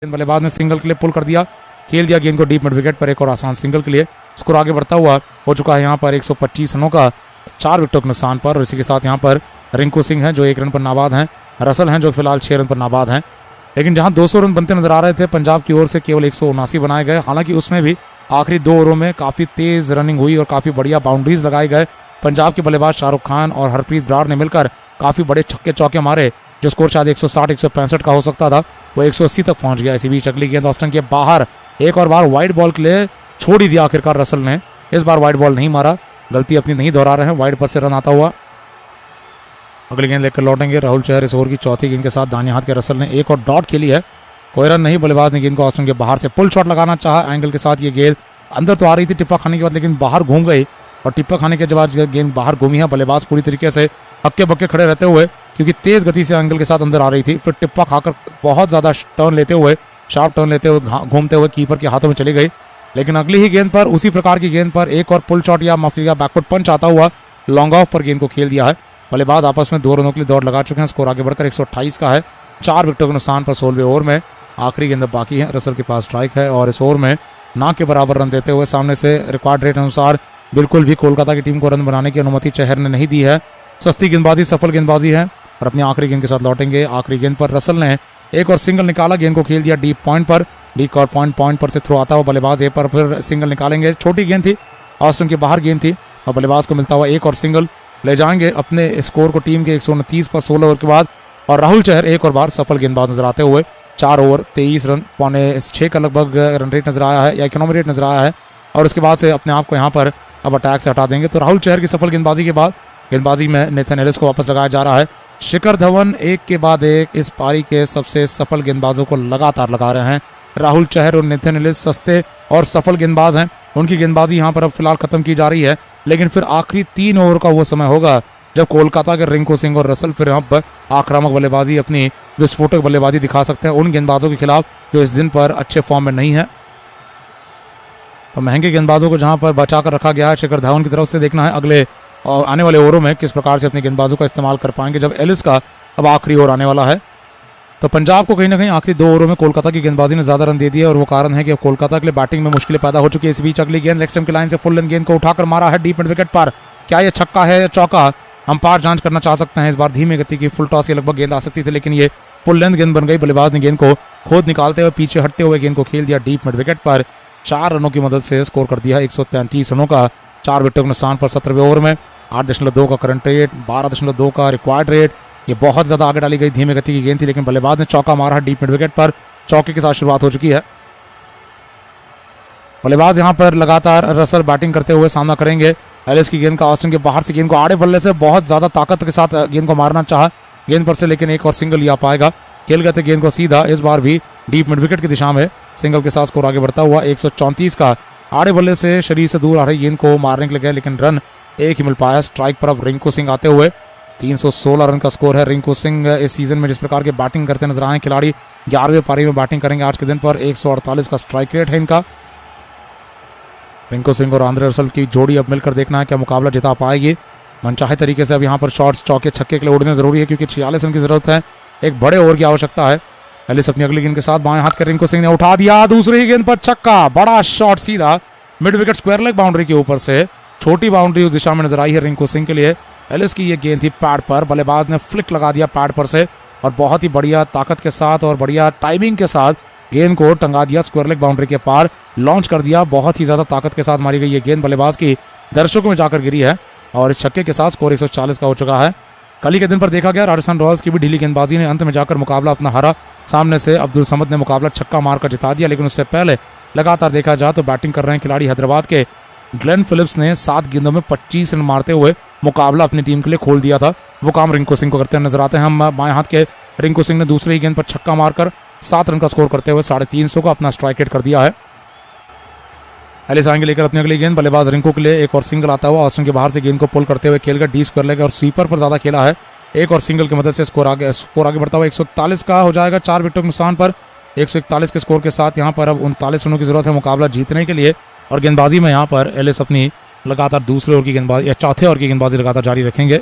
बल्लेबाज ने सिंगल के लिए पुल कर दिया, खेल दिया गेंद को डीप मिड विकेट पर एक और आसान सिंगल के लिए। स्कोर आगे बढ़ता हुआ हो चुका है यहाँ पर 125 रनों का 4 विकेटों के नुकसान पर। और इसी के साथ यहाँ पर रिंकू सिंह हैं जो 1 रन पर नाबाद हैं, रसल हैं जो फिलहाल 6 रन पर नाबाद हैं। लेकिन जहां 200 रन बनते नजर आ रहे थे पंजाब की ओर से केवल 179 बनाए गए। हालांकि उसमें भी आखिरी 2 ओवरों में काफ़ी तेज रनिंग हुई और काफ़ी बढ़िया बाउंड्रीज लगाए गए। पंजाब के बल्लेबाज शाहरुख खान और हरप्रीत बराड़ ने मिलकर काफ़ी बड़े छक्के चौके मारे। जो स्कोर शायद 160-165 का हो सकता था वो 180 तक पहुंच गया। इसी बीच अगली गेंद ऑस्टन के बाहर एक और बार वाइड बॉल के लिए छोड़ ही दिया आखिरकार रसल ने। इस बार वाइड बॉल नहीं मारा, गलती अपनी नहीं दोहरा रहे हैं, वाइड पर से रन आता हुआ। अगली गेंद लेकर लौटेंगे राहुल चहर। इस ओवर की चौथी गेंद के साथ दाहिने हाथ के रसल ने एक और डॉट खेली है, कोई रन नहीं। बल्लेबाज ने गेंद को ऑस्टन के बाहर से पुल शॉट लगाना चाहा एंगल के साथ। ये गेंद अंदर तो आ रही थी टिप्पा खाने के बाद, लेकिन बाहर घूम गई और टिप्पा खाने के बाद गेंद बाहर घूमी है। बल्लेबाज पूरी तरीके से हक्के बक्के खड़े रहते हुए, क्योंकि तेज गति से एंगल के साथ अंदर आ रही थी, फिर टिप्पा खाकर बहुत ज़्यादा टर्न लेते हुए, शार्प टर्न लेते हुए घूमते हुए कीपर के हाथों में चली गई। लेकिन अगली ही गेंद पर उसी प्रकार की गेंद पर एक और पुल शॉट या माफिया बैकवर्ड पंच आता हुआ लॉन्ग ऑफ पर गेंद को खेल दिया है। बल्लेबाज आपस में 2 रनों के लिए दौड़ लगा चुके हैं। स्कोर आगे बढ़कर 128 का है 4 विकेटों के नुकसान पर 16वें ओवर में। आखिरी गेंद बाकी है, रसल के पास स्ट्राइक है और इस ओवर में ना के बराबर रन देते हुए सामने से रिकॉर्ड रेट अनुसार बिल्कुल भी कोलकाता की टीम को रन बनाने की अनुमति चहर ने नहीं दी है। सस्ती गेंदबाजी सफल गेंदबाजी है और अपनी आखिरी गेंद के साथ लौटेंगे। आखिरी गेंद पर रसल ने एक और सिंगल निकाला, गेंद को खेल दिया डीप पॉइंट पर। डीप और पॉइंट पर से थ्रो आता हुआ बल्लेबाज ए पर फिर सिंगल निकालेंगे। छोटी गेंद थी, ऑस्टन के बाहर गेंद थी और बल्लेबाज को मिलता हुआ एक और सिंगल ले जाएंगे अपने स्कोर को टीम के 129 पर 16 ओवर के बाद। और राहुल चहर एक और बार सफल गेंदबाज नजर आते हुए 4 ओवर 23 रन 5.6 का लगभग रन रेट नजर आया है या इकोनॉमी रेट नजर आया है। और उसके बाद से अपने आप को यहाँ पर अब अटैक से हटा देंगे। तो राहुल चहर की सफल गेंदबाजी के बाद गेंदबाजी में नेथन एलिस को वापस लगाया जा रहा है। शिखर धवन एक के बाद एक इस पारी के सबसे सफल गेंदबाजों को लगातार लगा रहे हैं। राहुल चहर और नेथन एलिस सस्ते और सफल गेंदबाज हैं। उनकी गेंदबाजी यहाँ पर अब फिलहाल खत्म की जा रही है, लेकिन फिर आखिरी 3 ओवर का वो समय होगा जब कोलकाता के रिंकू सिंह और रसल फिर यहाँ पर आक्रामक बल्लेबाजी, अपनी विस्फोटक बल्लेबाजी दिखा सकते हैं उन गेंदबाजों के खिलाफ जो इस दिन पर अच्छे फॉर्म में नहीं है। तो महंगे गेंदबाजों को जहाँ पर बचा कर रखा गया है शिखर धवन की तरफ से। देखना है अगले और आने वाले ओवरों में किस प्रकार से अपने गेंदबाजों का इस्तेमाल कर पाएंगे जब एलिस का अब आखिरी ओवर आने वाला है। तो पंजाब को कहीं ना कहीं आखिरी 2 ओवरों में कोलकाता की गेंदबाजी ने ज्यादा रन दे दिया और वो कारण है कि अब कोलकाता के लिए बैटिंग में मुश्किलें पैदा हो चुकी है। इस बीच अगली गेंद लेग स्टंप की लाइन से फुल लेंथ गेंद को उठाकर मारा है डीप मिड विकेट पर। क्या ये छक्का है या चौका, अंपायर जांच करना चाह सकते हैं। इस बार धीमी गति की फुल टॉस के लगभग गेंद आ सकती थी, लेकिन ये फुल लेंथ गेंद बन गई। बल्लेबाज ने गेंद को खोद निकालते हुए पीछे हटते हुए गेंद को खेल दिया डीप मिड विकेट पर। 4 रनों की मदद से स्कोर कर दिया 133 रनों का 4 विकेटों के नुकसान पर 17वें ओवर में। 8.2 का करंट रेट, 12.2 का रिक्वायर्ड रेट। ये बहुत ज्यादा आगे डाली गई धीमी गति की गेंद थी, लेकिन बल्लेबाज ने चौका मारा है डीप मिड विकेट पर। चौके के साथ शुरुआत हो चुकी है। बल्लेबाज यहां पर लगातार रसल बैटिंग करते हुए सामना करेंगे एलिस की गेंद का। ऑस्टन के बाहर से गेंद को आड़े बल्ले से बहुत ज्यादा ताकत के साथ गेंद को मारना चाहा गेंद पर से, लेकिन एक और सिंगल लिया पाएगा। खेल गए थे गेंद को सीधा, इस बार भी डीप मिड विकेट की दिशा में सिंगल के साथ स्कोर आगे बढ़ता हुआ 134 का। आड़े बल्ले से शरीर से दूर आ रही गेंद को मारने के लिए गए, लेकिन रन एक ही मिल पाया। स्ट्राइक पर अब रिंकू सिंह आते हुए 316 रन का स्कोर है। रिंकू सिंह इस सीजन में जिस प्रकार के बैटिंग करते नजर आए खिलाड़ी, 11वें पारी में बैटिंग करेंगे आज के दिन पर। 148 का स्ट्राइक रेट है इनका। रिंकू सिंह और आंद्रे रसल की जोड़ी अब मिलकर देखना है क्या मुकाबला जिता पाएगी। मनचाहे तरीके से अब यहाँ पर शॉट्स चौके छक्के के लिए उड़ने जरूरी है, क्योंकि 46 रन की जरूरत है, एक बड़े ओवर की आवश्यकता है। एलिस अपनी अगली गेंद के साथ बाएं हाथ के रिंकू सिंह ने उठा दिया, दूसरी ही गेंद पर छक्का, बड़ा शॉट सीधा mid wicket square leg boundary के ऊपर से। छोटी बाउंड्री उस दिशा में नजर आई है रिंकू सिंह के लिए। एलिस की ये गेंद थी पैड पर, बल्लेबाज ने फ्लिक लगा दिया पैड पर से और बहुत ही बढ़िया ताकत के साथ और बढ़िया टाइमिंग के साथ गेंद को टंगा दिया स्क्वायर लेग बाउंड्री के पार, लॉन्च कर दिया। बहुत ही ज्यादा ताकत के साथ मारी गई ये गेंद बल्लेबाज की दर्शकों में जाकर गिरी है और इस छक्के के साथ स्कोर 140 का हो चुका है। कल ही के दिन पर देखा गया राजस्थान रॉयल्स की भी ढीली गेंदबाजी ने अंत में जाकर मुकाबला अपना हारा। सामने से अब्दुल समद ने मुकाबला छक्का मारकर जिता दिया, लेकिन उससे पहले लगातार देखा जाए तो बैटिंग कर रहे हैं खिलाड़ी हैदराबाद के ग्लेन फिलिप्स ने 7 गेंदों में 25 रन मारते हुए मुकाबला अपनी टीम के लिए खोल दिया था। वो काम रिंकू सिंह को करते हुए नजर आते हैं। हम बाएं हाथ के रिंकू सिंह ने दूसरी गेंद पर छक्का मारकर 7 रन का स्कोर करते हुए 350 का अपना स्ट्राइक रेट कर दिया है। एलिस आएंगे लेकर अपनी अगली गेंद। बल्लेबाज रिंकू के लिए एक और सिंगल आता हुआ ऑस्टन के बाहर से गेंद को पुल करते हुए खेलकर डी स्क्वायर लेग और स्वीपर पर ज्यादा खेला है। एक और सिंगल की मदद से स्कोर आगे बढ़ता हुआ 141 का हो जाएगा 4 विकेटों के नुकसान पर। 141 के स्कोर के साथ यहाँ पर अब 39 रनों की जरूरत है मुकाबला जीतने के लिए। और गेंदबाजी में यहाँ पर एलिस अपनी लगातार दूसरे ओवर की गेंदबाजी या चौथे ओवर की गेंदबाजी लगातार जारी रखेंगे।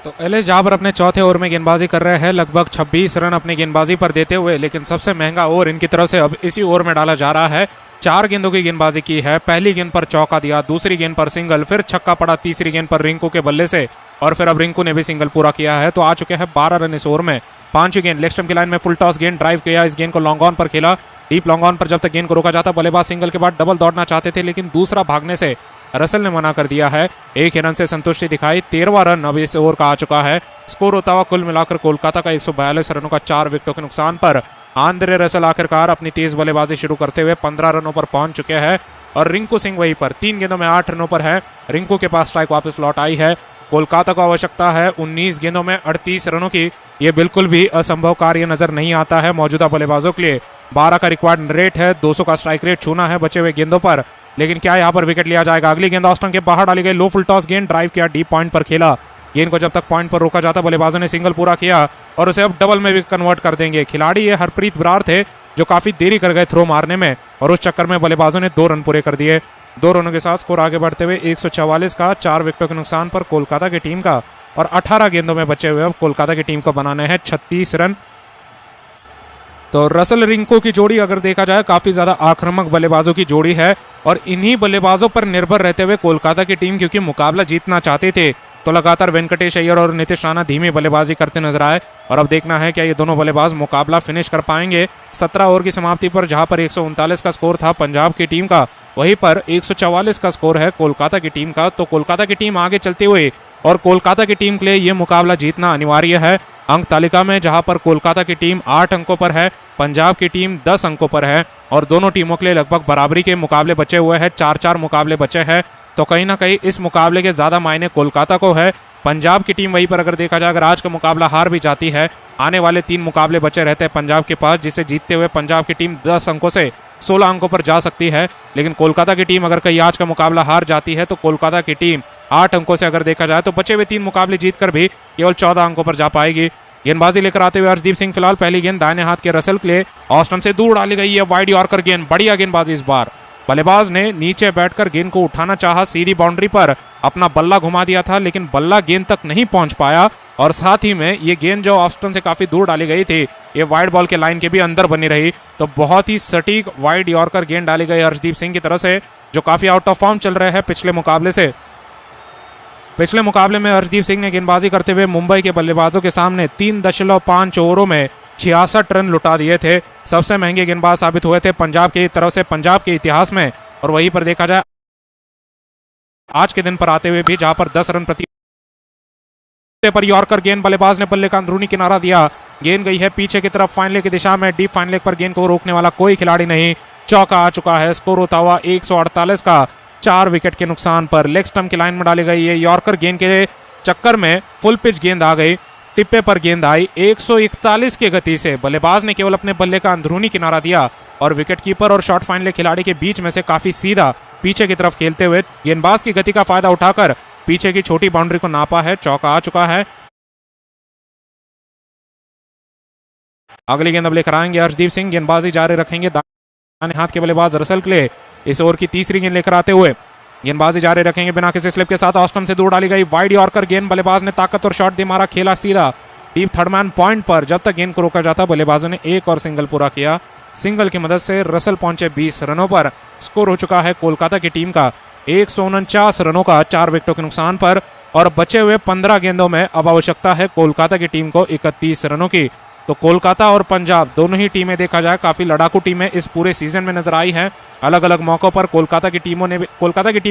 तो एलिस जाबर अपने चौथे ओवर में गेंदबाजी कर रहे हैं, लगभग 26 रन अपनी गेंदबाजी पर देते हुए, लेकिन सबसे महंगा ओवर इनकी तरफ से अब इसी ओवर में डाला जा रहा है। 4 गेंदों की गेंदबाजी की है, पहली गेंद पर चौका दिया, दूसरी गेंद पर सिंगल, फिर छक्का पड़ा तीसरी गेंद पर रिंकू के बल्ले से, और फिर अब रिंकू ने भी सिंगल पूरा किया है। तो आ चुके हैं 12 रन इस ओवर में। 5वीं गेंद लेग स्टंप की लाइन में फुल टॉस गेंद ड्राइव किया, इस गेंद को लॉन्ग ऑन पर खेला, डीप लॉन्ग ऑन पर जब तक गेंद को रोका जाता, बल्लेबाज सिंगल के बाद डबल दौड़ना चाहते थे, लेकिन दूसरा भागने से रसल ने मना कर दिया है। 1 रन से संतुष्टि दिखाई। 13वां रन अब इस ओवर का आ चुका है। स्कोर होता हुआ कुल मिलाकर कोलकाता का 142 रनों का 4 विकेटों के नुकसान पर आंद्रे रसल आखिरकार अपनी तेज बल्लेबाजी शुरू करते हुए 15 रनों पर पहुंच चुके हैं, और रिंकू सिंह वहीं पर 3 गेंदों में 8 रनों पर है। रिंकू के पास स्ट्राइक वापस लौट आई है। कोलकाता को आवश्यकता है 19 गेंदों में 38 रनों की। ये बिल्कुल भी असंभव कार्य नजर नहीं आता है मौजूदा बल्लेबाजों के लिए। 12 का रिक्वायर्ड रेट है, 200 का स्ट्राइक रेट छूना है बचे हुए गेंदों पर, लेकिन क्या यहां पर विकेट लिया जाएगा? अगली गेंद ऑफ स्टंप के बाहर डाली गई, लो फुल टॉस गेंद ड्राइव किया, डीप पॉइंट पर खेला, गेंद को जब तक पॉइंट पर रोका जाता बल्लेबाजों ने सिंगल पूरा किया, और उसे अब डबल में भी कन्वर्ट कर देंगे। खिलाड़ी ये हरप्रीत बरार थे जो काफी देरी कर गए थ्रो मारने में, और उस चक्कर में बल्लेबाजों ने 2 रन पूरे कर दिए। 2 रनों के साथ स्कोर आगे बढ़ते हुए 144 का 4 विकेटों के नुकसान पर कोलकाता की टीम का, और 18 गेंदों में बचे हुए अब कोलकाता की टीम को बनाने हैं 36 रन। तो रसल रिंकू की जोड़ी अगर देखा जाए काफी ज्यादा आक्रामक बल्लेबाजों की जोड़ी है, और इन्हीं बल्लेबाजों पर निर्भर रहते हुए कोलकाता की टीम क्योंकि मुकाबला जीतना चाहते थे, तो लगातार वेंकटेश अय्यर और नीतीश राणा धीमी बल्लेबाजी करते नजर आए, और अब देखना है क्या ये दोनों बल्लेबाज मुकाबला फिनिश कर पाएंगे। 17 ओवर की समाप्ति पर जहां पर 139 का स्कोर था पंजाब की टीम का, वहीं पर 144 का स्कोर है कोलकाता की टीम का। तो कोलकाता की टीम आगे चलते हुए, और कोलकाता की टीम के लिए यह मुकाबला जीतना अनिवार्य है। अंक तालिका में जहां पर कोलकाता की टीम 8 अंकों पर है, पंजाब की टीम 10 अंकों पर है, और दोनों टीमों के लिए लगभग बराबरी के मुकाबले बचे हुए हैं, 4-4 मुकाबले बचे हैं। तो कहीं ना कहीं इस मुकाबले के ज्यादा मायने कोलकाता को है। पंजाब की टीम वहीं पर अगर देखा जाए, अगर आज का मुकाबला हार भी जाती है, आने वाले 3 मुकाबले बचे रहते हैं पंजाब के पास, जिसे जीतते हुए पंजाब की टीम 10 अंकों से 16 अंकों पर जा सकती है। लेकिन कोलकाता की टीम अगर कहीं आज का मुकाबला हार जाती है, तो कोलकाता की टीम 8 अंकों से अगर देखा जाए तो बचे हुए 3 मुकाबले जीतकर भी केवल 14 अंकों पर जा पाएगी। गेंदबाजी लेकर आते हुए हर्षदीप सिंह फिलहाल पहली गेंद दाहिने हाथ के रसल के लिए ऑफ स्टंप से दूर डाली गई है, वाइड यॉर्कर गेंद, बढ़िया गेंदबाजी इस बार। बल्लेबाज ने नीचे बैठकर गेंद को उठाना चाहा, सीधी बाउंड्री पर अपना बल्ला घुमा दिया था, लेकिन बल्ला गेंद तक नहीं पहुंच पाया, और साथ ही में ये गेंद जो ऑफ स्टंप से काफी दूर डाली गई थी, ये वाइड बॉल के लाइन के भी अंदर बनी रही। तो बहुत ही सटीक वाइड यॉर्कर गेंद डाली गई हर्षदीप सिंह की तरफ से, जो काफी आउट ऑफ फॉर्म चल रहे हैं पिछले मुकाबले से। पिछले मुकाबले में हर्षदीप सिंह ने गेंदबाजी करते हुए मुंबई के बल्लेबाजों के सामने 3.5 ओवरों में 66 रन लुटा दिए थे। सबसे महंगे गेंदबाज साबित हुए थे पंजाब की तरफ से पंजाब के इतिहास में। और वहीं पर देखा जाए आज के दिन पर आते हुए भी, जहां पर 10 रन प्रति पर यॉर्कर गेंद, बल्लेबाज ने बल्ले का अंदरूनी किनारा दिया, गेंद गई है पीछे की तरफ फाइन लेग की दिशा में, डीप फाइन लेग पर गेंद को रोकने वाला कोई खिलाड़ी नहीं, चौका आ चुका है। स्कोर होता हुआ 148 का 4 विकेट के नुकसान पर। लेग स्टंप की लाइन में डाली गई है यॉर्कर गेंद के चक्कर में फुल पिच गेंद आ गई, टिप्पे पर गेंद आई 141 की गति से। बल्लेबाज ने केवल अपने बल्ले का अंदरूनी किनारा दिया, और विकेट कीपर और शॉर्ट फाइन लेग खिलाड़ी के बीच में से काफी सीधा पीछे की तरफ खेलते हुए गेंदबाज की गति का फायदा उठाकर पीछे की छोटी बाउंड्री को नापा है, चौका आ चुका है। अगली गेंद अब लेकर आएंगे हर्षदीप सिंह, गेंदबाजी जारी रखेंगे दाहिने हाथ के बल्लेबाज रसल के लिए। इस ओवर की तीसरी गेंद लेकर आते हुए गेंदबाजी जारी रखेंगे बिना किसी स्लिप के साथ। ऑस्टम से दूर डाली गई वाइड यॉर्कर गेंद, बल्लेबाज ने ताकत और शॉट दे मारा, खेला सीधा डीप थर्ड मैन पॉइंट पर। जब तक गेंद को रोका जाता बल्लेबाजों ने एक और सिंगल पूरा किया। सिंगल की मदद से रसल पहुंचे 20 रनों पर। स्कोर हो चुका है कोलकाता की टीम का 149 रनों का 4 विकेटों के नुकसान पर, और बचे हुए 15 गेंदों में अब आवश्यकता है कोलकाता की टीम को 31 रनों की। तो कोलकाता और पंजाब दोनों ही टीमें देखा जाए काफी लड़ाकू टीमें इस पूरे सीजन में नजर आई हैं। अलग अलग मौकों पर कोलकाता की टीम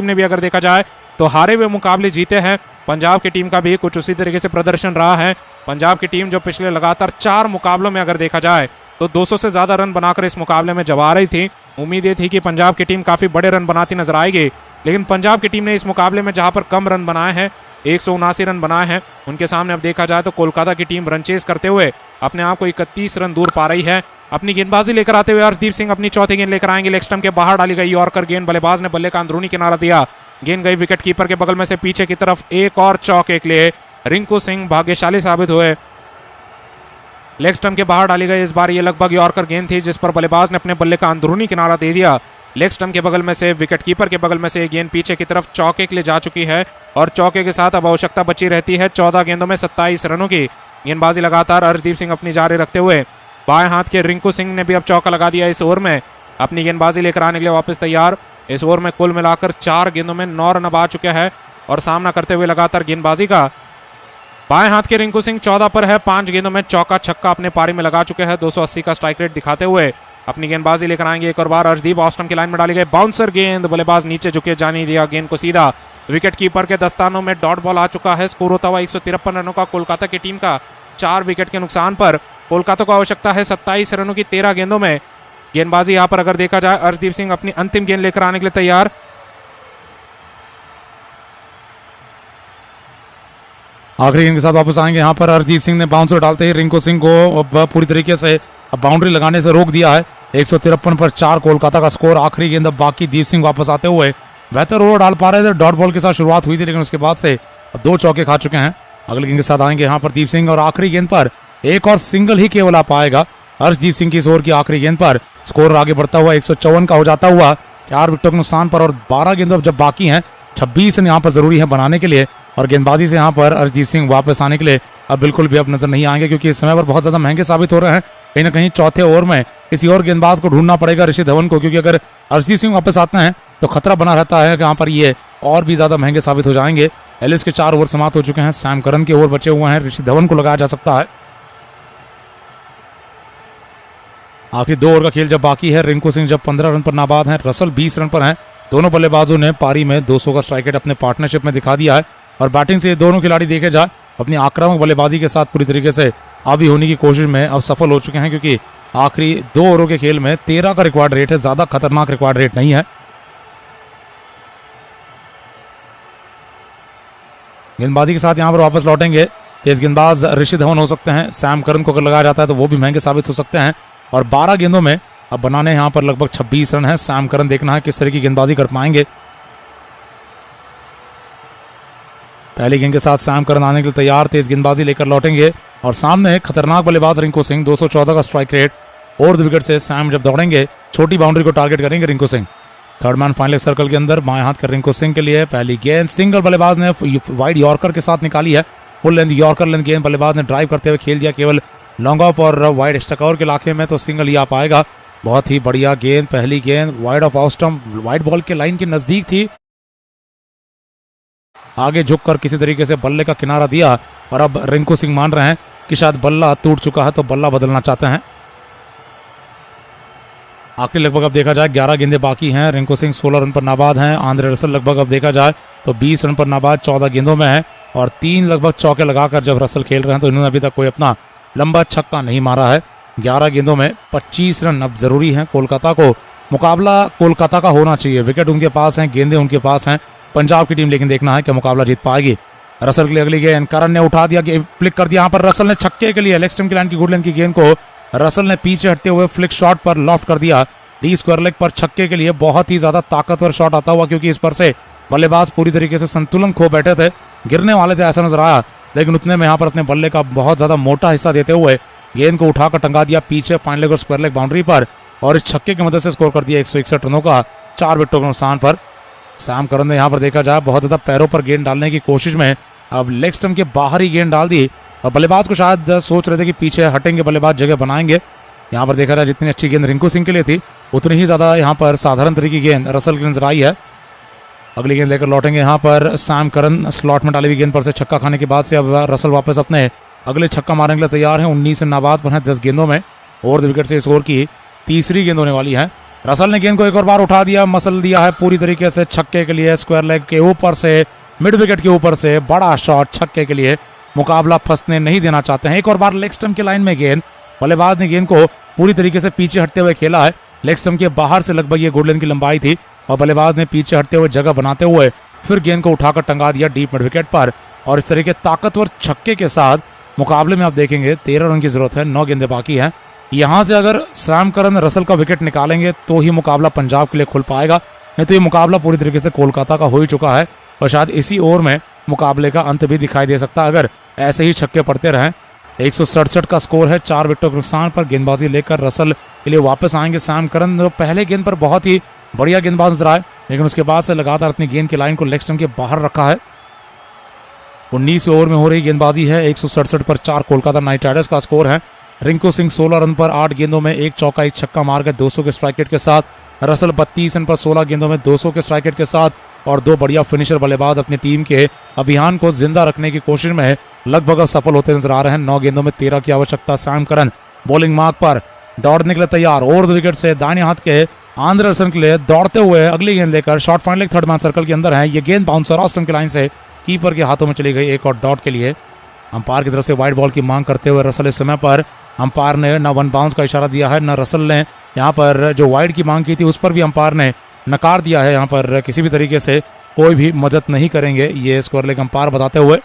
ने भी अगर देखा जाए तो हारे हुए मुकाबले जीते हैं। पंजाब की टीम का भी कुछ उसी तरीके से प्रदर्शन रहा है। पंजाब की टीम जो पिछले लगातार 4 मुकाबलों में अगर देखा जाए तो 200 से ज्यादा रन बनाकर इस मुकाबले में जब आ रही थी, उम्मीद ये थी कि पंजाब की टीम काफी बड़े रन बनाती नजर आएगी, लेकिन पंजाब की टीम ने इस मुकाबले में जहां पर कम रन बनाए हैं, 179 रन बनाए हैं, उनके सामने अब देखा जाए तो कोलकाता की टीम रन चेस करते हुए अपने आप को 31 रन दूर पा रही है। अपनी गेंदबाजी लेकर आते हुए हर्षदीप सिंह अपनी चौथी गेंद लेकर आएंगे। लेग स्टंप के बाहर डाली गई यॉर्कर गेंद, बल्लेबाज ने बल्ले का अंदरूनी किनारा दिया, गेंद गई विकेट कीपर के बगल में से पीछे की तरफ, एक और चौके के लिए रिंकू सिंह भाग्यशाली साबित हुए। लेग स्टंप के बाहर डाली गई इस बार ये लगभग यॉर्कर गेंद थी जिस पर बल्लेबाज ने अपने बल्ले का अंदरूनी किनारा दे दिया, लेग स्टंप के बगल में से, विकेट कीपर के बगल में से गेंद पीछे की तरफ चौके के लिए जा चुकी है और चौके के साथ अब आवश्यकता बची रहती है 14 गेंदों में 27 रनों की। गेंदबाजी लगातार अर्शदीप सिंह अपनी जारी रखते हुए, बाएं हाथ के रिंकू सिंह ने भी अब चौका लगा दिया इस ओवर में, अपनी गेंदबाजी लेकर आने के लिए वापस तैयार। इस ओवर में कुल मिलाकर 4 गेंदों में 9 रन अब आ चुके हैं और सामना करते हुए लगातार गेंदबाजी का बाएं हाथ के रिंकू सिंह 14 पर है, 5 गेंदों में चौका छक्का अपने पारी में लगा चुके हैं। 280 का स्ट्राइक रेट दिखाते हुए अपनी गेंदबाजी लेकर आएंगे एक और बार अर्शदीप। ऑफ स्टंप की लाइन में डाली गई बाउंसर गेंद, बल्लेबाज नीचे झुके जाने दिया गेंद को सीधा विकेट कीपर के दस्तानों में डॉट बॉल आ चुका है। स्कोर होता हुआ 153 रनों का कोलकाता की टीम का 4 विकेट के नुकसान पर। कोलकाता को आवश्यकता है 27 रनों की 13 गेंदों में। गेंदबाजी यहां पर अगर देखा जाए, अर्शदीप सिंह अपनी अंतिम गेंद लेकर आने के लिए तैयार। आखिरी गेंद के साथ वापस आएंगे यहाँ पर। अर्शदीप सिंह ने बाउंसर डालते ही रिंकू सिंह को पूरी तरीके से बाउंड्री लगाने से रोक दिया है। 153 पर 4 कोलकाता का स्कोर। आखिरी गेंद अब बाकी, दीप सिंह वापस आते हुए बेहतर ओवर डाल पा रहे थे। डॉट बॉल के साथ शुरुआत हुई थी लेकिन उसके बाद से 2 चौके खा चुके हैं। अगली गेंद के साथ आएंगे यहाँ पर दीप सिंह और आखिरी गेंद पर एक और सिंगल ही केवल आ पाएगा अर्शदीप सिंह की इस ओवर की आखिरी गेंद पर। स्कोर आगे बढ़ता हुआ 154 का हो जाता हुआ 4 विकेटों के नुकसान पर और 12 गेंदों जब बाकी हैं, 26 रन यहाँ पर जरूरी है बनाने के लिए। और गेंदबाजी से यहाँ पर अर्शदीप सिंह वापस आने के लिए अब बिल्कुल भी अब नजर नहीं आएंगे क्योंकि इस समय पर बहुत ज्यादा महंगे साबित हो रहे हैं। कहीं ना कहीं चौथे ओवर में किसी और गेंदबाज को ढूंढना पड़ेगा ऋषि धवन को, क्योंकि अगर अर्शदीप सिंह वापस आते हैं तो खतरा बना रहता है कि यहाँ पर ये और भी ज्यादा महंगे साबित हो जाएंगे। एलिस के 4 ओवर समाप्त हो चुके हैं, सैम करन के ओवर बचे हुए हैं, ऋषि धवन को लगाया जा सकता है। आखिरी 2 ओवर का खेल जब बाकी है, रिंकू सिंह जब 15 रन पर नाबाद हैं, रसल 20 रन पर हैं। दोनों बल्लेबाजों ने पारी में 200 का स्ट्राइक रेट अपने पार्टनरशिप में दिखा दिया है और बैटिंग से ये दोनों खिलाड़ी देखे जाए अपनी आक्रामक बल्लेबाजी के साथ पूरी तरीके से आवी होने की कोशिश में अब सफल हो चुके हैं, क्योंकि आखिरी 2 ओवरों के खेल में 13 का रिकॉर्ड रेट है, ज्यादा खतरनाक रिकॉर्ड रेट नहीं है। गेंदबाजी के साथ यहां पर वापस लौटेंगे तेज गेंदबाज ऋषि धवन हो सकते हैं। सैम करन को अगर लगाया जाता है तो वो भी महंगे साबित हो सकते हैं और 12 गेंदों में अब बनाने यहाँ पर लगभग 26 रन है। सैम करन देखना है किस तरह की गेंदबाजी कर पाएंगे। पहली गेंद के साथ सैम करन आने के लिए तैयार, तेज गेंदबाजी लेकर लौटेंगे और सामने खतरनाक बल्लेबाज रिंकू सिंह, 214 का स्ट्राइक रेट और विकेट से सैम जब दौड़ेंगे छोटी बाउंड्री को टारगेट करेंगे Rinku Singh. Third man final circle के अंदर बाएं हाथ कर रिंकू सिंह के लिए पहली गेंद सिंगल बल्लेबाज ने वाइड यॉर्कर के साथ निकाली है। फुल लेंथ यॉर्कर लेंथ गेंद बल्लेबाज ने ड्राइव करते हुए खेल दिया केवल लॉन्ग ऑफ और वाइड स्टकआउट के इलाके में, तो सिंगल ही आ पाएगा। बहुत ही बढ़िया गेंद, पहली गेंद wide of off stump, wide ball के लाइन के नजदीक थी, आगे झुककर किसी तरीके से बल्ले का किनारा दिया और अब रिंकू सिंह मान रहे हैं कि शायद बल्ला टूट चुका है तो बल्ला बदलना चाहते हैं। आखिरी लगभग अब देखा जाए 11 गेंदें बाकी हैं, रिंकू सिंह 16 रन पर नाबाद हैं। आंद्रे रसल लगभग अब देखा जाए तो 20 रन पर नाबाद 14 गेंदों में है और 3 लगभग चौके लगाकर जब रसल खेल रहे हैं तो इन्होंने अभी तक कोई अपना लंबा छक्का नहीं मारा है। 11 गेंदों में 25 रन अब जरूरी है कोलकाता को। मुकाबला कोलकाता का होना चाहिए, विकेट उनके पास हैं, गेंदें उनके पास हैं पंजाब की टीम, लेकिन देखना है कि मुकाबला जीत पाएगी। रसल के लिए अगली गेंद करन ने उठा दिया, फ्लिक कर दिया यहाँ पर रसल ने छक्के के लिए। लेग स्टंप की लाइन की गुड लेंथ की गेंद को रसल ने पीछे हटते हुए फ्लिक शॉट पर लॉफ्ट कर दिया। डी स्क्वायर लेग पर छक्के के लिए बहुत ही ज्यादा ताकतवर शॉट आता हुआ, क्योंकि इस पर से बल्लेबाज पूरी तरीके से संतुलन खो बैठे थे, गिरने वाले थे ऐसा नजर आया, लेकिन उतने में यहाँ पर अपने बल्ले का बहुत ज्यादा मोटा हिस्सा देते हुए गेंद को उठाकर टंगा दिया पीछे फाइन लेग और स्क्वायर लेग बाउंड्री पर और इस छक्के की मदद से स्कोर कर दिया 161 रनों का 4 विकेटों के नुकसान पर। सैम करन ने यहाँ पर देखा जाए बहुत ज्यादा पैरों पर गेंद डालने की कोशिश में अब लेग स्टंप के बाहर ही गेंद डाल दी और बल्लेबाज को शायद सोच रहे थे कि पीछे हटेंगे बल्लेबाज, जगह बनाएंगे। यहाँ पर देखा जाए जितनी अच्छी गेंद रिंकू सिंह के लिए थी उतनी ही ज्यादा यहाँ पर साधारण तरीके की गेंद रसल की नजर आई है। अगली गेंद लेकर लौटेंगे यहाँ पर सैम करन, स्लॉट में डाली हुई गेंद पर से छक्का खाने के बाद से अब रसल वापस अपने अगले छक्का मारने के लिए तैयार हैं। 19 रन नाबाद पर हैं 10 गेंदों में और विकेट से स्कोर की तीसरी गेंद होने वाली है। रसल ने गेंद को एक और बार उठा दिया, मसल दिया है पूरी तरीके से छक्के के लिए, स्क्वायर लेग के ऊपर से, मिड विकेट के ऊपर से बड़ा शॉट छक्के के लिए। मुकाबला फंसने नहीं देना चाहते हैं। एक और बार लेग स्टंप की लाइन में गेंद, बल्लेबाज ने गेंद को पूरी तरीके से पीछे हटते हुए खेला है। लेग स्टंप के बाहर से लगभग ये गुड लेंथ की लंबाई थी और बल्लेबाज ने पीछे हटते हुए जगह बनाते हुए फिर गेंद को उठाकर टंगा दिया डीप मिड विकेट पर और इस तरीके ताकतवर छक्के के साथ मुकाबले में आप देखेंगे 13 रन की जरूरत है, 9 गेंदें बाकी हैं। यहां से अगर सैम करन रसल का विकेट निकालेंगे तो ही मुकाबला पंजाब के लिए खुल पाएगा, नहीं तो ये मुकाबला पूरी तरीके से कोलकाता का हो ही चुका है और शायद इसी ओवर में मुकाबले का अंत भी दिखाई दे सकता है अगर ऐसे ही छक्के पड़ते रहें। 167 का स्कोर है, 4 विकेटों के नुकसान पर। गेंदबाजी लेकर रसल के लिए वापस आएंगे सैम करन, जो पहले गेंद पर बहुत ही बढ़िया गेंदबाज नजर आए, लेकिन उसके बाद से लगातार अपनी गेंद की लाइन को लेग स्टंप के बाहर रखा है। 19वें ओवर में हो रही गेंदबाजी है। 167 पर 4 कोलकाता नाइट राइडर्स का स्कोर है। रिंकू सिंह 16 रन पर 8 गेंदों में 1 चौका 1 छक्का मार गए 200 के स्ट्राइक रेट के साथ। रसल 32 रन पर 16 गेंदों में 200 के स्ट्राइक रेट के साथ, और 2 बढ़िया फिनिशर बल्लेबाज अपनी टीम के अभियान को जिंदा रखने की कोशिश में लगभग सफल होते नजर आ रहे हैं। 9 गेंदों में 13 की आवश्यकता। सैम करन बॉलिंग मार्क पर दौड़ने के लिए तैयार, और 2 विकेट से दाहिने हाथ के आंध्र रसन के लिए दौड़ते हुए अगली गेंद लेकर short final leg third man circle के अंदर है। ये गेंद बाउंसर ऑफ स्टंप की लाइन से कीपर के हाथों में चली गई, एक और डॉट के लिए। अंपायर की तरफ से वाइड बॉल की मांग करते हुए रसल इस समय पर अंपायर ने न 1 बाउंस का इशारा दिया है, न रसल ने यहाँ पर जो वाइड की मांग की थी उस पर भी अंपायर ने नकार दिया है। यहाँ पर किसी भी तरीके से कोई भी मदद नहीं करेंगे ये स्क्वायर लेग अंपायर बताते हुए।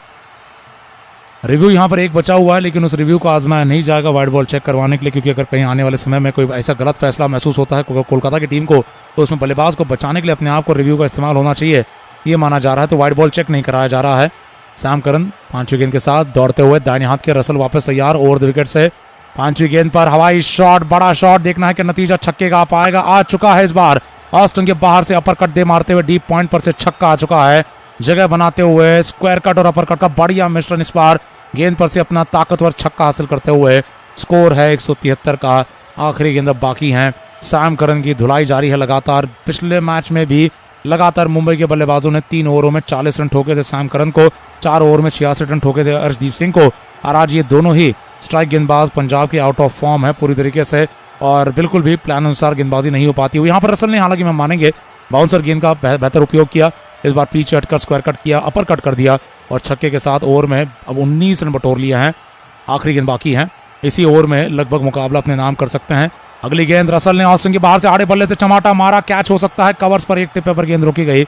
रिव्यू यहाँ पर एक बचा हुआ है, लेकिन उस रिव्यू को आजमाया नहीं जाएगा वाइड बॉल चेक करवाने के लिए, क्योंकि अगर कहीं आने वाले समय में कोई ऐसा गलत फैसला महसूस होता है कोलकाता की टीम को, तो उसमें बल्लेबाज को बचाने के लिए अपने आप को रिव्यू का इस्तेमाल होना चाहिए, ये माना जा रहा है। तो वाइड बॉल चेक नहीं कराया जा रहा है। सैम करन 5वीं गेंद के साथ दौड़ते हुए दाहिने हाथ के, रसल वापस तैयार, और 2 विकेट से 5वीं गेंद पर हवाई शॉट, बड़ा शॉट, देखना है कि नतीजा छक्के का आ पाएगा। आ चुका है इस बार ऑस्टन के बाहर से अपर कट दे मारते हुए डीप पॉइंट पर से छक्का आ चुका है, जगह बनाते हुए स्क्वायर कट और अपर कट का बढ़िया मिश्रण इस बार गेंद पर से अपना ताकतवर छक्का हासिल करते हुए स्कोर है 173 का। आखिरी गेंद अब बाकी हैं। सैम करन की धुलाई जारी है लगातार। पिछले मैच में भी लगातार मुंबई के बल्लेबाजों ने 3 ओवरों में 40 रन ठोके थे सैम करन को, 4 ओवर में 66 रन ठोके थे अर्शदीप सिंह को, और आज ये दोनों ही स्ट्राइक गेंदबाज पंजाब के आउट ऑफ फॉर्म है पूरी तरीके से, और बिल्कुल भी प्लान अनुसार गेंदबाजी नहीं हो पाती हुई। यहाँ पर रसल ने, हालांकि हम मानेंगे, बाउंसर गेंद का बेहतर उपयोग किया। इस बार पीछे हटकर स्क्वायर कट किया, अपर कट कर दिया, और छक्के के साथ ओवर में अब 19 रन बटोर लिया है। आखिरी गेंद बाकी है। इसी ओवर में लगभग मुकाबला अपने नाम कर सकते हैं। अगली गेंद रसल ने ऑस्टिन के बाहर से आड़े बल्ले से चमाटा मारा, कैच हो सकता है, कवर्स पर एक टिप्पे पर गेंद रोकी गई,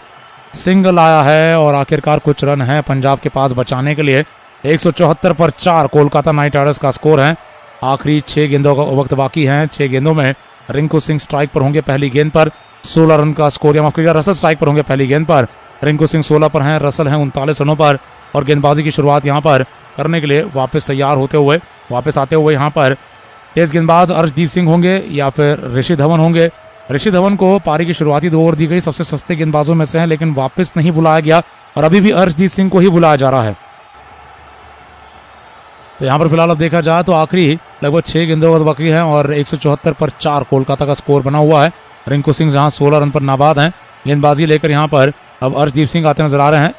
सिंगल आया है, और आखिरकार कुछ रन है पंजाब के पास बचाने के लिए। 174 पर 4 कोलकाता नाइट राइडर्स का स्कोर है। आखिरी 6 गेंदों का वक्त बाकी है। 6 गेंदों में रिंकू सिंह स्ट्राइक पर होंगे पहली गेंद पर, 16 रन का स्कोर, या माफ कीजिएगा रसल स्ट्राइक पर होंगे पहली गेंद पर। रिंकू सिंह 16 पर हैं, रसल हैं 39 रनों पर, और गेंदबाजी की शुरुआत यहाँ पर करने के लिए वापस तैयार होते हुए, वापस आते हुए यहाँ पर तेज गेंदबाज अर्शदीप सिंह होंगे या फिर ऋषि धवन होंगे। ऋषि धवन को पारी की शुरुआती 2 ओवर दी गई, सबसे सस्ते गेंदबाजों में से हैं, लेकिन वापस नहीं बुलाया गया, और अभी भी अर्शदीप सिंह को ही बुलाया जा रहा है। तो यहाँ पर फिलहाल अब देखा जाए तो आखिरी लगभग 6 गेंदों का बाकी है, और 174 पर 4 कोलकाता का स्कोर बना हुआ है। रिंकू सिंह जहाँ 16 रन पर नाबाद हैं, गेंदबाजी लेकर यहाँ पर अब अर्शदीप सिंह आते नजर आ रहे हैं।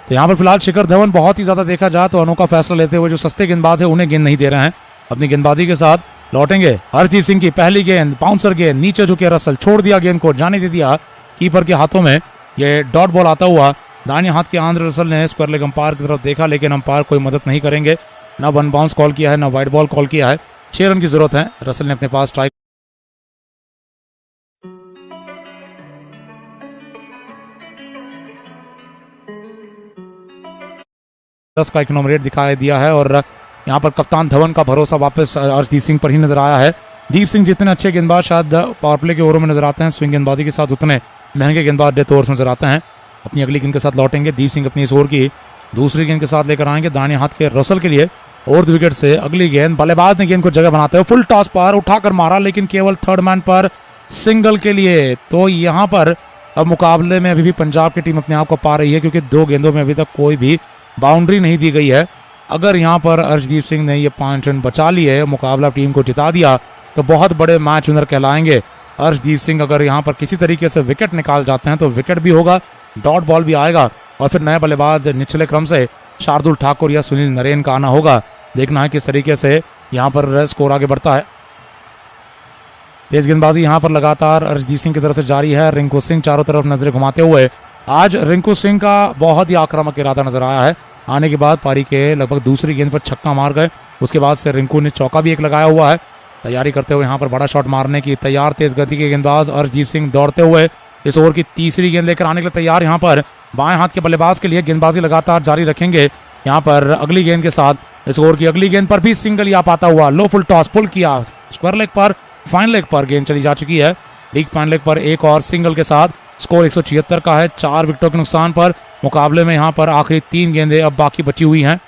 तो यहाँ पर फिलहाल शिखर धवन बहुत ही ज्यादा देखा जाए तो अनोखा फैसला लेते हुए जो सस्ते गेंदबाज है उन्हें गेंद नहीं दे रहे हैं, अपनी गेंदबाजी के साथ लौटेंगे। अर्शदीप सिंह की पहली गेंद, बाउंसर गेंद, नीचे झुके रसल, छोड़ दिया गेंद को, जाने दे दिया कीपर के हाथों में। ये डॉट बॉल आता हुआ दाहिने हाथ के आंध्र रसल ने स्क्वायर लेग अंपायर की तरफ देखा, लेकिन अंपायर कोई मदद नहीं करेंगे। ना 1 बाउंस कॉल किया है, ना वाइड बॉल कॉल किया है। 6 रन की जरूरत है। रसल ने अपने पास स्ट्राइक का इकोनॉमी दिखाई दिया है, और यहाँ पर कप्तान धवन का भरोसा वापस अर्शदीप सिंह पर ही नजर आया है। दीप सिंह जितने अच्छे गेंदबाज शायद पावर प्ले के ओवरों में नजर आते हैं, स्विंग गेंदबाजी के साथ उतने महंगे गेंदबाज डेथ ओवर्स में नजर आते हैं। अपनी अगली गेंद के साथ लौटेंगे। दीप सिंह अपनी इस ओवर की दूसरी गेंद के साथ लेकर आएंगे दाहिने हाथ के रसल के लिए, और 2 विकेट से अगली गेंद, बल्लेबाज ने गेंद को जगह बनाते हुए फुल टॉस पर उठाकर मारा, लेकिन केवल थर्ड मैन पर सिंगल के लिए। तो यहाँ पर अब मुकाबले में अभी भी पंजाब की टीम अपने आप को पा रही है, क्योंकि 2 गेंदों में अभी तक कोई भी बाउंड्री नहीं दी गई है। अगर यहाँ पर अर्शदीप सिंह ने ये 5 रन बचा लिए, मुकाबला टीम को जिता दिया, तो बहुत बड़े मैच विनर कहलाएंगे अर्शदीप सिंह। अगर यहाँ पर किसी तरीके से विकेट निकाल जाते हैं तो विकेट भी होगा, डॉट बॉल भी आएगा, और फिर नए बल्लेबाज निचले क्रम से शार्दुल ठाकुर या सुनील नरेन का आना होगा। देखना है किस तरीके से यहाँ पर स्कोर आगे बढ़ता है। तेज गेंदबाजी यहाँ पर लगातार अर्शदीप सिंह की तरफ से जारी है। रिंकू सिंह चारों तरफ नजरें घुमाते हुए, आज रिंकू सिंह का बहुत ही आक्रामक इरादा नजर आया है। आने के बाद पारी के लगभग दूसरी गेंद पर छक्का मार गए, उसके बाद से रिंकू ने चौका भी एक लगाया हुआ है, तैयारी करते हुए यहाँ पर बड़ा शॉट मारने की तैयार तेज गति के गेंदबाज अर्शदीप सिंह दौड़ते हुए इस ओवर की तीसरी गेंद लेकर आने के लिए तैयार। यहाँ पर बाएं हाथ के बल्लेबाज के लिए गेंदबाजी लगातार जारी रखेंगे। यहाँ पर अगली गेंद के साथ इस ओवर की अगली गेंद पर भी सिंगल या पाता हुआ लो फुल टॉस पुल किया, स्क्वायर लेग पर फाइन लेग पर गेंद चली जा चुकी है। डीप फाइन लेग पर एक और सिंगल के साथ स्कोर 176 का है। 4 विकेटों के नुकसान पर मुकाबले में यहाँ पर आखिरी 3 गेंदें अब बाकी बची हुई हैं।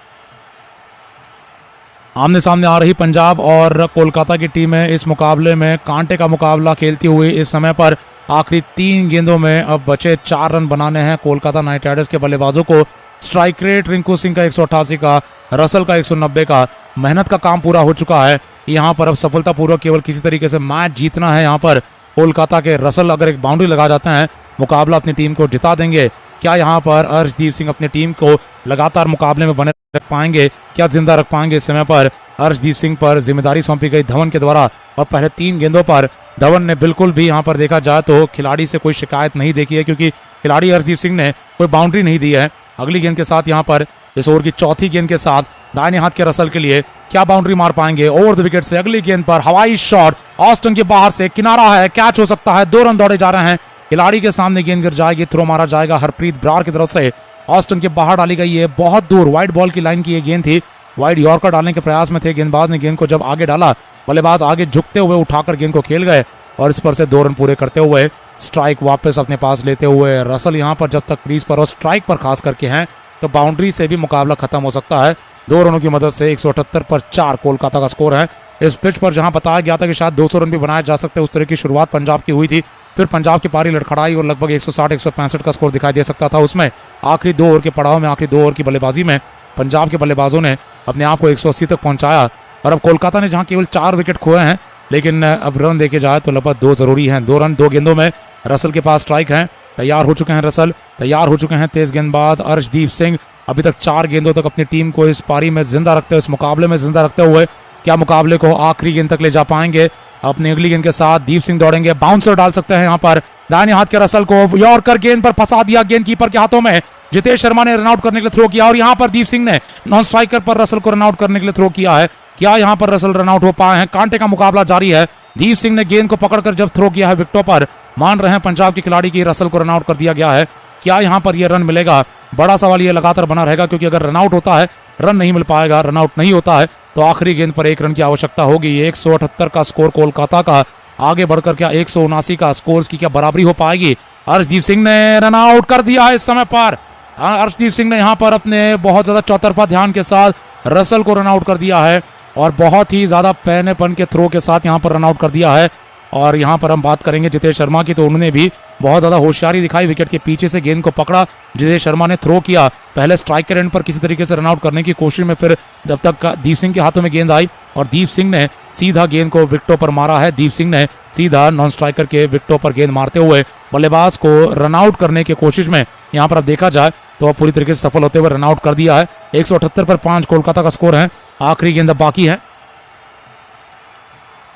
आमने सामने आ रही पंजाब और कोलकाता की टीमें इस मुकाबले में कांटे का मुकाबला खेलती हुई इस समय पर आखिरी 3 गेंदों में अब बचे 4 रन बनाने हैं कोलकाता नाइट राइडर्स के बल्लेबाजों को। स्ट्राइक रेट रिंकू सिंह का 188 का, रसल का 190 का। मेहनत का काम पूरा हो चुका है। यहाँ पर अब सफलतापूर्वक केवल किसी तरीके से मैच जीतना है। यहाँ पर कोलकाता के रसल अगर एक बाउंड्री लगा जाते हैं, मुकाबला अपनी टीम को जिता देंगे। क्या यहाँ पर अर्शदीप सिंह अपनी टीम को लगातार मुकाबले में बने रख पाएंगे, क्या जिंदा रख पाएंगे? इस समय पर अर्शदीप सिंह पर जिम्मेदारी सौंपी गई धवन के द्वारा और पहले 3 गेंदों पर धवन ने बिल्कुल भी यहाँ पर देखा जाए तो खिलाड़ी से कोई शिकायत नहीं देखी है, क्योंकि खिलाड़ी अर्शदीप सिंह ने कोई बाउंड्री नहीं दी है। अगली गेंद के साथ यहाँ पर इस ओवर की चौथी गेंद के साथ दाहिने हाथ के रसल के लिए क्या बाउंड्री मार पाएंगे ओवर द विकेट से? अगली गेंद पर हवाई शॉट ऑस्टन के बाहर से, किनारा है, कैच हो सकता है। 2 रन दौड़े जा रहे हैं। खिलाड़ी के सामने गेंद गिर जाएगी, थ्रो मारा जाएगा हरप्रीत ब्रार की तरफ से। ऑस्टन के बाहर डाली गई है, बहुत दूर वाइड बॉल की लाइन की ये गेंद थी। वाइड यॉर्कर डालने के प्रयास में थे गेंदबाज ने गेंद को जब आगे डाला, बल्लेबाज आगे झुकते हुए उठाकर गेंद को खेल गए और इस पर से 2 रन पूरे करते हुए स्ट्राइक वापस अपने पास लेते हुए रसल यहाँ पर जब तक क्रीज पर और स्ट्राइक पर खास करके हैं तो बाउंड्री से भी मुकाबला खत्म हो सकता है। 2 रनों की मदद से 178 पर 4 कोलकाता का स्कोर है। इस पिच पर जहां बताया गया था कि शायद 200 रन भी बनाए जा सकते हैं, उस तरह की शुरुआत पंजाब की हुई थी। फिर पंजाब की पारी लड़खड़ाई और लगभग 160-165 का स्कोर दिखाई दे सकता था। उसमें आखिरी 2 ओवर के पड़ाव में, आखिरी 2 ओवर की बल्लेबाजी में पंजाब के बल्लेबाजों ने अपने आप को 180 तक पहुंचाया और अब कोलकाता ने जहां केवल 4 विकेट खोए हैं, लेकिन अब रन देखे जाए तो लगभग 2 जरूरी हैं। 2 रन 2 गेंदों में। रसल के पास स्ट्राइक है, तैयार हो चुके हैं रसल, तैयार हो चुके हैं तेज गेंदबाज अर्शदीप सिंह। अभी तक 4 गेंदों तक अपनी टीम को इस पारी में जिंदा रखते हुए, इस मुकाबले में जिंदा रखते हुए क्या मुकाबले को आखिरी गेंद तक ले जा पाएंगे? अपनी अगली गेंद के साथ दीप सिंह दौड़ेंगे, बाउंसर डाल सकते हैं यहाँ पर दाहिने हाथ के रसल को, यॉर्कर गेंद पर फंसा दिया गेंदकीपर के हाथों में। जितेश शर्मा ने रनआउट करने के लिए थ्रो किया और यहाँ पर दीप सिंह ने नॉन स्ट्राइकर पर रसल को रनआउट करने के लिए थ्रो किया है। क्या यहाँ पर रसल रनआउट हो पाए हैं? कांटे का मुकाबला जारी है। दीप सिंह ने गेंद को पकड़कर जब थ्रो किया है विकेटों पर, मान रहे हैं पंजाब के खिलाड़ी की रसल को रनआउट कर दिया गया है। क्या यहाँ पर यह रन मिलेगा? बड़ा सवाल ये लगातार बना रहेगा, क्योंकि अगर रनआउट होता है रन नहीं मिल पाएगा, रनआउट नहीं होता है तो आखिरी गेंद पर 1 रन की आवश्यकता होगी। 178 का स्कोर कोलकाता का, आगे बढ़कर क्या 179 का स्कोर की क्या बराबरी हो पाएगी? अर्शदीप सिंह ने रनआउट कर दिया है इस समय पर। अर्शदीप सिंह ने यहाँ पर अपने बहुत ज्यादा चौतरफा ध्यान के साथ रसल को रनआउट कर दिया है और बहुत ही ज्यादा पैनेपन के थ्रो के साथ यहाँ पर रनआउट कर दिया है। और यहाँ पर हम बात करेंगे जितेश शर्मा की, तो उन्होंने भी बहुत ज्यादा होशियारी दिखाई, विकेट के पीछे से गेंद को पकड़ा, जितेश शर्मा ने थ्रो किया, पहले स्ट्राइक के एंड पर किसी तरीके से रनआउट करने की कोशिश में, फिर जब तक दीप सिंह के हाथों में गेंद आई और दीप सिंह ने सीधा गेंद को विकेटों पर मारा है। दीप सिंह ने सीधा नॉन स्ट्राइकर के विकेटों पर गेंद मारते हुए बल्लेबाज को रनआउट करने की कोशिश में यहाँ पर अब देखा जाए तो अब पूरी तरीके से सफल होते हुए रनआउट कर दिया है। 178 पर 5 कोलकाता का स्कोर है। आखिरी गेंद बाकी है।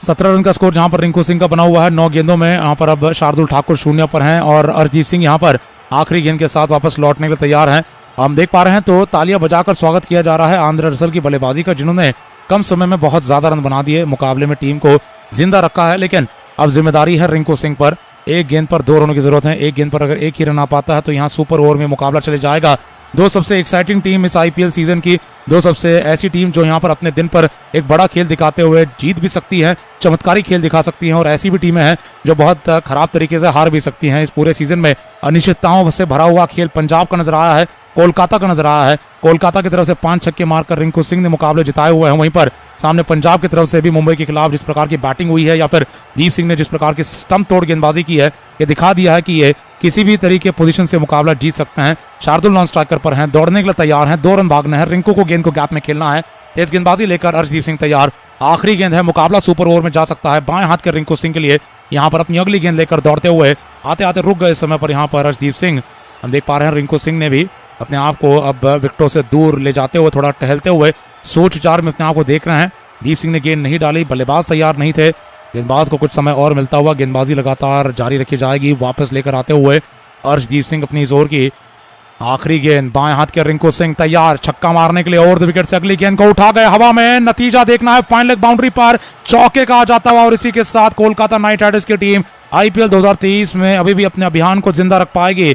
17 रन का स्कोर जहां पर रिंकू सिंह का बना हुआ है 9 गेंदों में। यहाँ पर अब शार्दुल ठाकुर 0 पर हैं और अर्शदीप सिंह यहाँ पर आखिरी गेंद के साथ वापस लौटने के लिए तैयार हैं। हम देख पा रहे हैं तो तालियां बजाकर स्वागत किया जा रहा है आंद्रे रसल की बल्लेबाजी का, जिन्होंने कम समय में बहुत ज्यादा रन बना दिए, मुकाबले में टीम को जिंदा रखा है। लेकिन अब जिम्मेदारी है रिंकू सिंह पर। 1 गेंद पर 2 रनों की जरूरत है। 1 गेंद पर अगर 1 ही रन आ पाता है तो यहाँ सुपर ओवर में मुकाबला चले जाएगा। 2 सबसे एक्साइटिंग टीम इस आईपीएल सीजन की, 2 सबसे ऐसी टीम जो यहाँ पर अपने दिन पर एक बड़ा खेल दिखाते हुए जीत भी सकती है, चमत्कारी खेल दिखा सकती हैं, और ऐसी भी टीमें हैं जो बहुत खराब तरीके से हार भी सकती हैं। इस पूरे सीजन में अनिश्चितताओं से भरा हुआ खेल पंजाब का नजर आया है, कोलकाता का नजर आया है। कोलकाता की तरफ से 5 छक्के मारकर रिंकू सिंह ने मुकाबले जिताए हुए हैं। वहीं पर सामने पंजाब की तरफ से भी मुंबई के खिलाफ जिस प्रकार की बैटिंग हुई है या फिर दीप सिंह ने जिस प्रकार की स्टंप तोड़ गेंदबाजी की है, ये दिखा दिया है कि ये किसी भी तरीके पोजीशन से मुकाबला जीत सकते हैं। शार्दुल नॉन स्ट्राइकर पर हैं, दौड़ने के लिए तैयार हैं, 2 रन भागना है, रिंकू को गेंद को गैप में खेलना है। तेज गेंदबाजी लेकर अर्शदीप सिंह तैयार। आखिरी गेंद है, मुकाबला सुपर ओवर में जा सकता है बाएं हाथ के रिंकू सिंह के लिए। यहाँ पर अपनी अगली गेंद लेकर दौड़ते हुए आते आते रुक गए इस समय पर यहाँ पर अर्शदीप सिंह। हम देख पा रहे हैं रिंकू सिंह ने भी अपने आप को अब विकेटों से दूर ले जाते हुए, थोड़ा टहलते हुए सोच विचार में अपने आप को देख रहे हैं। दीप सिंह ने गेंद नहीं डाली, बल्लेबाज तैयार नहीं थे, गेंदबाज को कुछ समय और मिलता हुआ गेंदबाजी लगातार जारी रखी जाएगी। वापस लेकर आते हुए अर्शदीप सिंह अपनी जोर की आखिरी गेंद, बाएं हाथ के रिंकू सिंह तैयार छक्का मारने के लिए ओवर द विकेट से अगली गेंद को उठा गए हवा में। नतीजा देखना है, फाइनल लेग बाउंड्री पर चौके का आ जाता हुआ, और इसी के साथ कोलकाता नाइट राइडर्स की टीम आईपीएल 2023 में अभी भी अपने अभियान को जिंदा रख पाएगी।